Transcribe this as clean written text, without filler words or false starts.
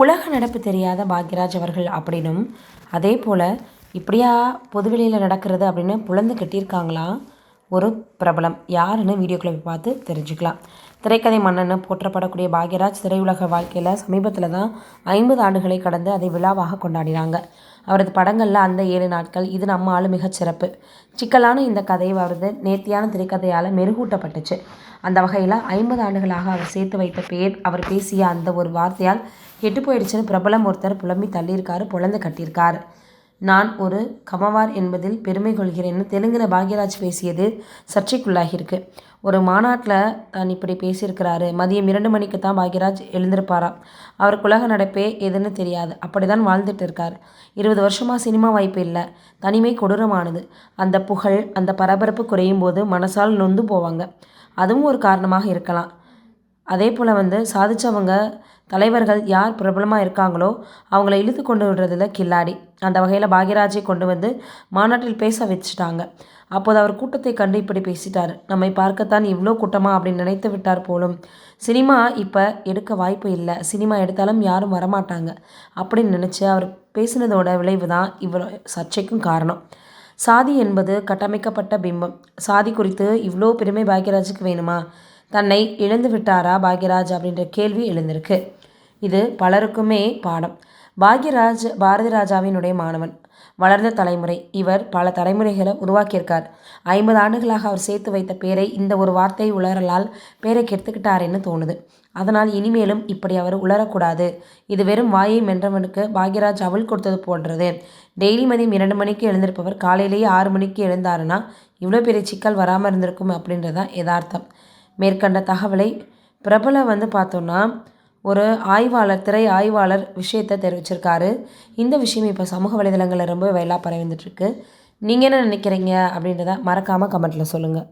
உலக நடப்பு தெரியாத பாக்யராஜ் அவர்கள் அப்படின்னும், அதே போல் இப்படியா பொதுவெளியில் நடக்கிறது அப்படின்னு புலந்து கட்டியிருக்காங்களாம் ஒரு பிரபலம். யாருன்னு வீடியோக்குள்ளே போய் பார்த்து தெரிஞ்சுக்கலாம். திரைக்கதை மன்னன்னு போற்றப்படக்கூடிய பாக்யராஜ் திரையுலக வாழ்க்கையில் சமீபத்தில் தான் 50 ஆண்டுகளை கடந்து அதை விழாவாக கொண்டாடினாங்க. அவரது படங்களில் அந்த 7 நாட்கள், இது நம்ம ஆளு மிகச்சிறப்பு. சிக்கலான இந்த கதை அவரது நேர்த்தியான திரைக்கதையால் மெருகூட்டப்பட்டுச்சு. அந்த வகையில் 50 ஆண்டுகளாக அவர் சேர்த்து வைத்த பேர், அவர் பேசிய அந்த ஒரு வார்த்தையால் கெட்டு போயிடுச்சுன்னு பிரபலம் ஒருத்தர் புலம்பி தள்ளியிருக்காரு, பொழந்து கட்டியிருக்கார். நான் ஒரு கமவார் என்பதில் பெருமை கொள்கிறேன்னு தெலுங்கில் பாக்யராஜ் பேசியது சர்ச்சைக்குள்ளாகியிருக்கு. ஒரு மாநாட்டில் தான் இப்படி பேசியிருக்கிறாரு. மதியம் 2 மணிக்கு தான் பாக்யராஜ் எழுந்திருப்பாராம். அவருக்கு உலக நடப்பே எதுன்னு தெரியாது, அப்படி தான் வாழ்ந்துட்டு இருக்கார். 20 வருஷமாக சினிமா வாய்ப்பு இல்லை. தனிமை கொடூரமானது. அந்த புகழ், அந்த பரபரப்பு குறையும் போது மனசால் நொந்து போவாங்க. அதுவும் ஒரு காரணமாக இருக்கலாம். அதே போல் சாதித்தவங்க, தலைவர்கள் யார் பிரபலமாக இருக்காங்களோ அவங்கள இழுத்து கொண்டு விடுறதுல கில்லாடி. அந்த வகையில் பாக்யராஜை கொண்டு மாநாட்டில் பேச வச்சுட்டாங்க. அப்போது அவர் கூட்டத்தை கண்டு இப்படி பேசிட்டார். நம்மை பார்க்கத்தான் இவ்வளோ கூட்டமா அப்படின்னு நினைத்து விட்டார் போலும். சினிமா இப்போ எடுக்க வாய்ப்பு இல்லை, சினிமா எடுத்தாலும் யாரும் வரமாட்டாங்க அப்படின்னு நினச்சி அவர் பேசினதோட விளைவு தான் இவ்வளோ சர்ச்சைக்கும் காரணம். சாதி என்பது கட்டமைக்கப்பட்ட பிம்பம். சாதி குறித்து இவ்வளோ பெருமை பாக்யராஜுக்கு வேணுமா? தன்னை இழந்து விட்டாரா பாக்யராஜ் அப்படின்ற கேள்வி எழுந்திருக்கு. இது பலருக்குமே பாடம். பாக்யராஜ் பாரதி ராஜாவினுடைய மாணவன், வளர்ந்த தலைமுறை. இவர் பல தலைமுறைகளை உருவாக்கியிருக்கார். 50 ஆண்டுகளாக அவர் சேர்த்து வைத்த பேரை இந்த ஒரு வார்த்தை உளறலால் பேரை கெடுத்துக்கிட்டாருன்னு தோணுது. அதனால் இனிமேலும் இப்படி அவர் உளரக்கூடாது. இது வெறும் வாயை மென்றவனுக்கு பாக்யராஜ் அவள் கொடுத்தது போன்றது. டெய்லி மதியம் 2 மணிக்கு எழுந்திருப்பவர் காலையிலேயே 6 மணிக்கு எழுந்தாருன்னா இவ்வளோ பெரிய சிக்கல் வராமல் இருந்திருக்கும் அப்படின்றதான் யதார்த்தம். மேற்கண்ட தகவலை பிரபல பார்த்தோன்னா ஒரு ஆய்வாளர், திரை ஆய்வாளர் விஷயத்தை தெரிவிச்சிருக்காரு. இந்த விஷயம் இப்போ சமூக வலைதளங்களில் ரொம்ப வைரலாக பரவி வந்துட்டுருக்கு. நீங்கள் என்ன நினைக்கிறீங்க அப்படின்றத மறக்காமல் கமெண்ட்டில் சொல்லுங்கள்.